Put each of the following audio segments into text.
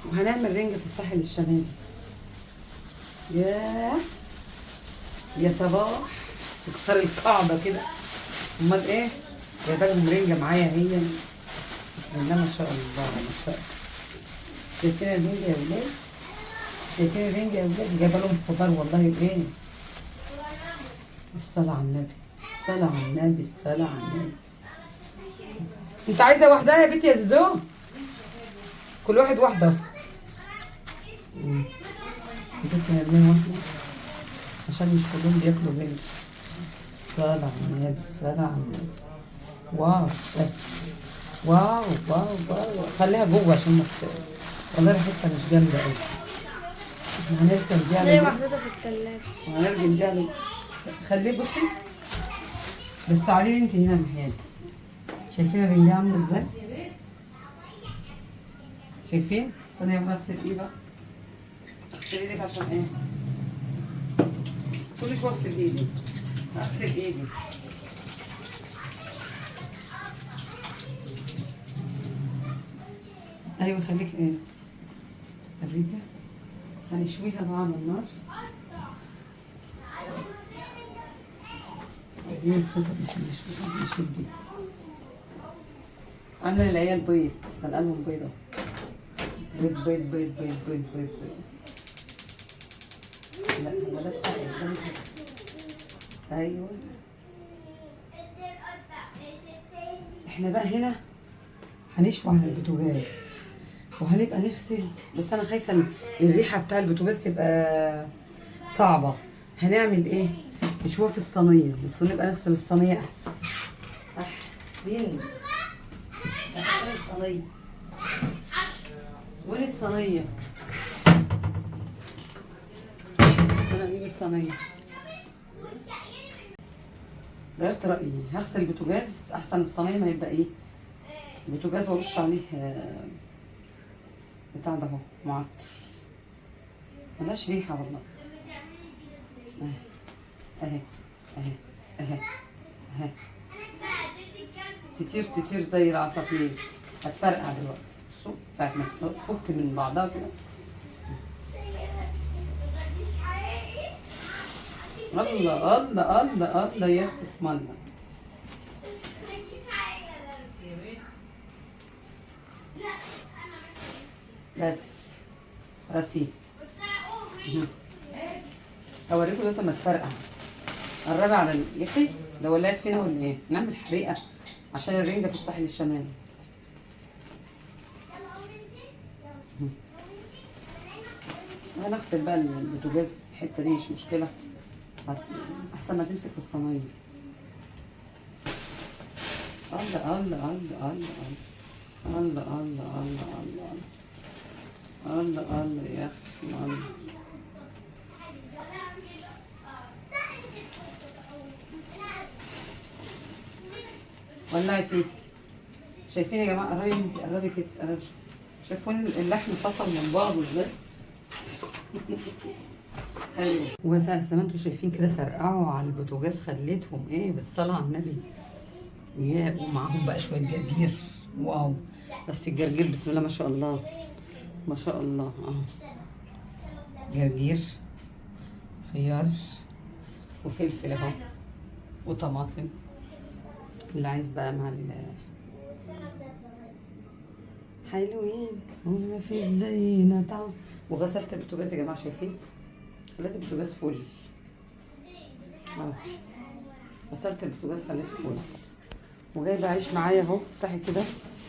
وهنعمل رنجة في الساحل الشمالي. يا صباح تكسر القاعدة كده. امال ايه؟ جايبه لهم رنجة معايا هي. بسم الله ما شاء الله ما شاء الله. شايفين الرنجة يا ولاد؟ شايفين الرنجة يا ولاد؟ جايبه لهم خضار والله ايه؟ الصلاة على النبي، الصلاة على النبي، الصلاة على النبي. انت عايزة واحدة يا بنتي يا زوزو؟ كل واحد واحدة. جبت من واحدة عشان مش كلهم بياكلوا رنج. الصلاة على النبي، الصلاة على النبي. واو بس. واو واو واو. خليها جوه عشان ما والله ريحتها مش جامدة أوي. احنا هنركن دي على ليه محطوطة في التلاجة؟ وهنركن دي على خليه بصي. بس تعالي انت هنا ناحيتي. شايفين الرنجة عاملة ازاي؟ شايفين؟ ثانية واحدة اغسل ايه بقى؟ اغسل ايدك عشان ايه؟ كل شوية اغسل ايدي. اغسل ايدي. ايوه خليك ايه؟ الرنجة هنشويها بقى على النار. عايزين الفلفل مش نشوي بيه. عاملة للعيال بيض، سلقلهم بيضة. بيض بيض بيض بيض بيض بيض بيض. لا هو ده بتاع قدامك. ايوه. احنا بقى هنا هنشوي على البوتاجاز وهنبقى نغسل، بس انا خايفه ان الريحه بتاع البوتاجاز تبقى صعبه. هنعمل ايه؟ نشويها في الصينيه، بس نبقى نغسل الصينيه احسن. احسن. الصينيه وين الصينيه؟ انا اجيب الصينيه. غيرت رايي، هغسل البوتاجاز احسن. الصينيه ما يبقى ايه البوتاجاز وارش عليه بتاع ده اهو معطر، ملهاش ريحه والله. اهي اهي اهي اهي تطير تطير زي العصافير. هتفرقع دلوقتي. بصوا ساعة ما تفك من بعضها كده. الله الله الله الله يا اختي اسم الله. بس راسي اوريكم دلوقتي لما تفرقع. قربي على يا اخي ده ولعت فينا ولا ايه؟ نعمل حريقه عشان الرنجه في الساحل الشمالي. انا اغسل بقى البوتاجاز الحته دي مش مشكله، احسن ما تمسك في الصينيه. الله الله الله الله الله الله الله الله الله الله يا اختي الله. ولعي فيه. شايفين يا جماعه؟ قربي انت، قربي كده، قربي. شايفين اللحم فصل من بعضه ازاي؟ حلو. وسع زي ما انتم شايفين كده فرقعوا على البوتاجاز، خليتهم ايه بالصلاه على النبي. يا ومعاهم بقى شويه جرجير. واو. بس الجرجير بسم الله ما شاء الله ما شاء الله. جرجير، خيار، وفلفل اهو، وطماطم. اللي عايز بقى مع حلوين وما فيش زينا طعم. وغسلت البوتاجاز يا جماعه، شايفين؟ خليت البوتاجاز فل. غسلت البوتاجاز خليته فل. وجايبه عيش معايا اهو. افتحي كده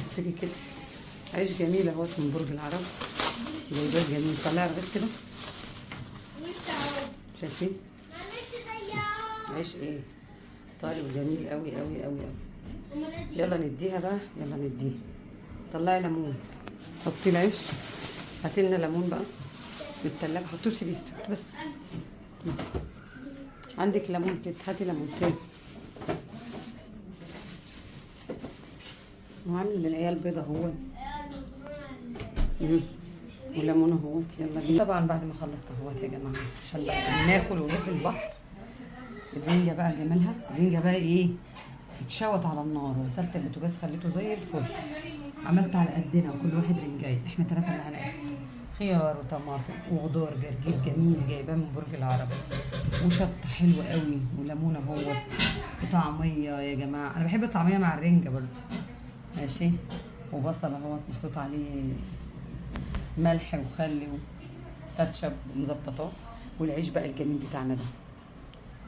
امسكي كده. عيش جميل اهوت من برج العرب. جايباه جميل. طلعي الغيط كده. شايفين؟ عيش ايه؟ طري وجميل قوي قوي قوي قوي. يلا نديها بقى، يلا نديها. طلعي ليمون، حطي العيش. هاتي لنا ليمون بقى من التلاجة. حطوه سيبيه بس. عندك ليمون كده، هاتي ليمون تاني. وعامل للعيال بيضة اهو. وليمون اهوت. يلا بينا. طبعا بعد ما خلصت اهوت يا جماعه عشان بقى ناكل ونروح البحر. الرنجة بقى جمالها، الرنجة بقى ايه؟ اتشوت على النار. وغسلت البوتاجاز خليته زي الفل. عملت على قدنا وكل واحد رنجايه، احنا 3 اللي هناكل. خيار وطماطم وخضار جرجير جميل جايباه من برج العرب، وشطه حلوه قوي، وليمونه اهوت، وطعميه يا جماعه. انا بحب الطعميه مع الرنجه برضه. ماشي. وبصل اهوت محطوط عليه ملح وخل وكاتشب مظبطاه. والعيش بقى الجميل بتاعنا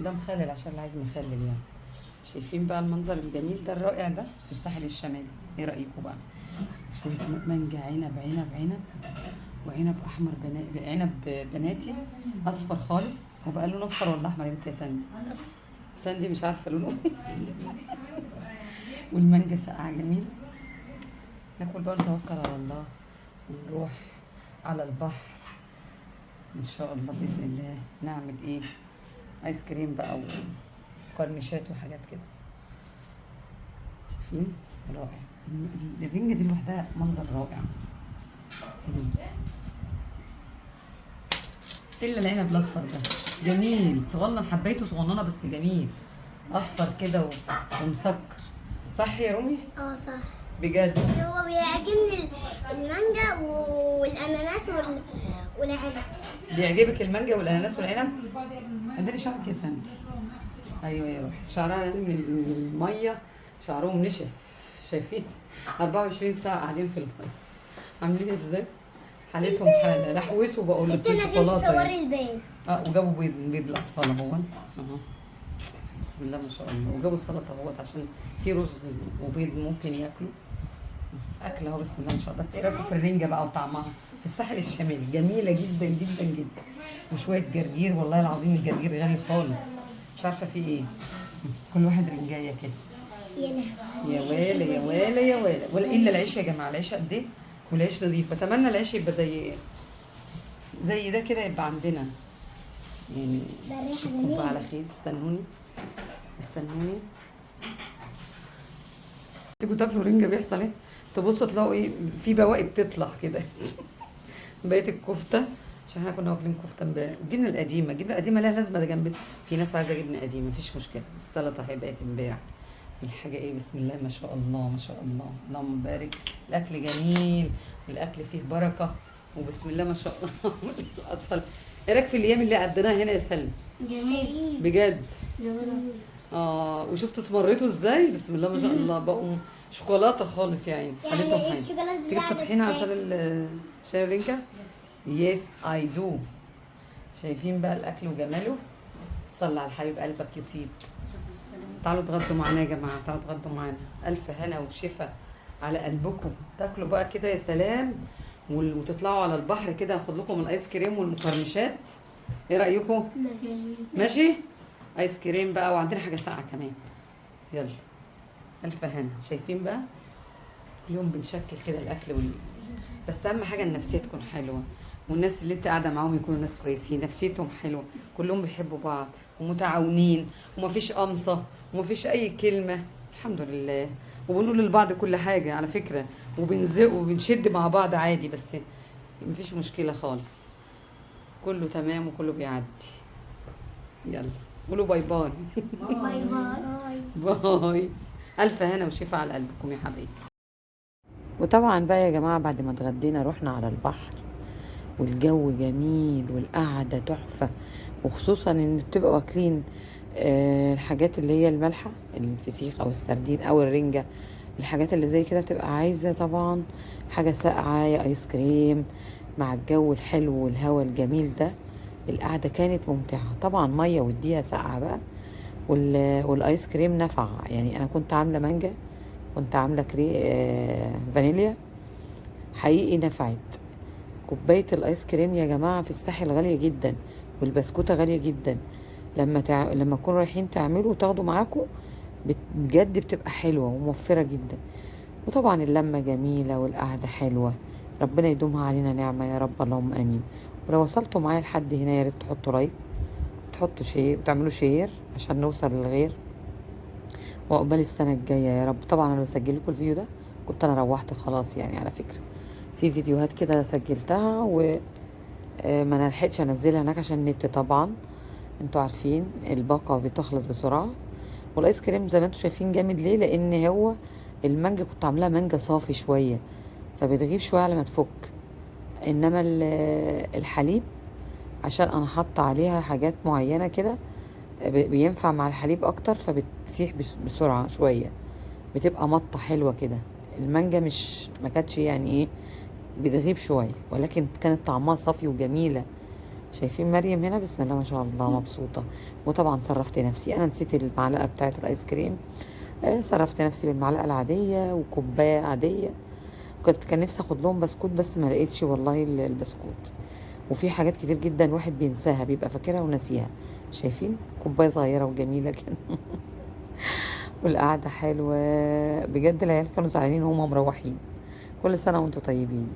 ده مخلل عشان اللي عايز مخلل يعني. شايفين بقى المنظر الجميل ده الرائع ده في الساحل الشمالي. ايه رايكم بقى؟ شويه مانجا، عنب عنب عنب، وعنب احمر عنب بناتي اصفر خالص. وبقى لونه اصفر ولا احمر يا بنت يا ساندي؟ ساندي مش عارفه لونه. والمانجا ساقعه جميل. ناكل بقى نتوكل على الله ونروح على البحر ان شاء الله باذن الله. نعمل ايه؟ ايس كريم بقى وقرمشات وحاجات كده. شايفين؟ رائع. الرنجة دي لوحدها منظر رائع. الا العنب الاصفر ده جميل، صغنن، حبيته صغننه بس جميل، اصفر كده ومسكر. صح يا رومي؟ اه صح بجد. هو بيعجبني المانجا والاناناس والعنب. بيعجبك المانجا والاناناس والعنب؟ عندنا شعرك يا سندي. ايوه يا روحي، شعرها من الميه، شعرهم نشف. شايفين 24 ساعه قاعدين في الميه، عاملين ازاي؟ حالتهم حاله. رحوسوا بقوا له شوكولاته صوري البيض. وجابوا بيض الاطفال اهو. بسم الله ما شاء الله. وجابوا سلطه اهوت عشان في رز وبيض ممكن ياكلوا اكل اهو. بسم الله ما شاء الله. بس ايه رايكم في الرنجه بقى وطعمها في الساحل الشمالي؟ جميله جدا جدا جدا. وشويه جرجير، والله العظيم الجرجير غالي خالص، مش عارفه فيه ايه. كل واحد رنجايه كده. يا ويلة يا ويلة يا ويلة. ولا الا العيش يا جماعه، العيش قد ايه؟ والعيش نظيف. بتمنى العيش يبقى زي ده كده يبقى عندنا يعني. اشوفكم بقى على خير. استنوني. تيجوا تاكلوا رنجه بيحصل ايه؟ تبصوا تلاقوا ايه؟ في بواقي بتطلع كده. بقيه الكفته، عشان احنا كنا واكلين كفته امبارح. الجبنه القديمه لها لازمه ده جنب. في ناس عايزه جبنه قديمه مفيش مشكله. السلطه هي بقت امبارح. الحاجه ايه؟ بسم الله ما شاء الله ما شاء الله، اللهم بارك. الاكل جميل والاكل فيه بركه، وبسم الله ما شاء الله. الاطفال، ايه رايك في الايام اللي قضيناها هنا يا سلمى؟ جميل بجد. جميل. وشفتوا اسمريتوا ازاي؟ بسم الله ما شاء الله، بقوا شوكولاته خالص يعني. حالتهم حلوه. تيجي تطحينها عشان شاي الرنجة؟ يس اي دو. شايفين بقى الاكل وجماله؟ صلى على الحبيب قلبك يطيب. تعالوا اتغدوا معانا يا جماعه، تعالوا اتغدوا معانا. الف هنا وشفا على قلبكم. تاكلوا بقى كده يا سلام، وتطلعوا على البحر كده. هاخد لكم الايس كريم والمقرمشات. ايه رايكم؟ ماشي. ايس كريم بقى، وعندنا حاجه ساقعه كمان. يلا الف هنا. شايفين بقى اليوم بنشكل كده الاكل بس اهم حاجه النفسيه تكون حلوه، والناس اللي انت قاعده معاهم يكونوا ناس كويسين، نفسيتهم حلوه، كلهم بيحبوا بعض ومتعاونين، ومفيش قمصه ومفيش اي كلمه. الحمد لله. وبنقول لبعض كل حاجه على فكره، وبنزق وبنشد مع بعض عادي، بس مفيش مشكله خالص. كله تمام وكله بيعدي. يلا قولوا باي باي. باي باي. باي. الف هنا وشفا على قلبكم يا حبايبي. وطبعا بقى يا جماعه بعد ما اتغدينا رحنا على البحر، والجو جميل والقعده تحفه، وخصوصا ان بتبقوا واكلين الحاجات اللي هي المالحه، الفسيخ او السردين او الرنجه. الحاجات اللي زي كده بتبقى عايزه طبعا حاجه ساقعه يا ايس كريم مع الجو الحلو والهواء الجميل ده. القعده كانت ممتعه طبعا. ميه واديها ساقعه بقى، والايس كريم نفع يعني. انا كنت عامله مانجا، كنت عامله فانيليا، حقيقي نفعت. كوبايه الايس كريم يا جماعه في الساحل غاليه جدا، والبسكوته غاليه جدا. لما تكونوا رايحين تعملوا وتاخدوا معاكم بجد بتبقى حلوه وموفره جدا. وطبعا اللمه جميله والقعده حلوه. ربنا يدومها علينا نعمه يا رب، اللهم امين. ولو وصلتوا معايا لحد هنا يا ريت تحطوا لايك، تحطوا شير، وتعملوا شير عشان نوصل للغير، وعقبال السنه الجايه يا رب. طبعا انا بسجل لكم الفيديو ده كنت انا روحت خلاص يعني. على فكره في فيديوهات كده سجلتها وما انا لحقتش انزلها هناك عشان النت طبعا انتوا عارفين الباقه بتخلص بسرعه. والايس كريم زي ما انتوا شايفين جامد ليه؟ لان هو المانجا كنت عاملاها مانجا صافي شويه، فبتغيب شويه على ما تفك. انما الحليب عشان انا حاطه عليها حاجات معينه كده بينفع مع الحليب اكتر، فبتسيح بسرعه شويه، بتبقى مطه حلوه كده. المانجا مش ما كانتش يعني ايه، بتغيب شويه، ولكن كانت طعمها صافي وجميله. شايفين مريم هنا بسم الله ما شاء الله مبسوطه. وطبعا صرفت نفسي، انا نسيت المعلقه بتاعه الايس كريم، صرفت نفسي بالمعلقه العاديه وكوبايه عاديه. كان نفسي اخد لهم بسكوت بس ما لقيتش والله البسكوت. وفي حاجات كتير جدا الواحد بينساها، بيبقى فاكرها وناسيها. شايفين كوبايه صغيره وجميله كده. والقعده حلوه بجد. العيال كانوا زعلانين وهم مروحين. كل سنه وانتم طيبين.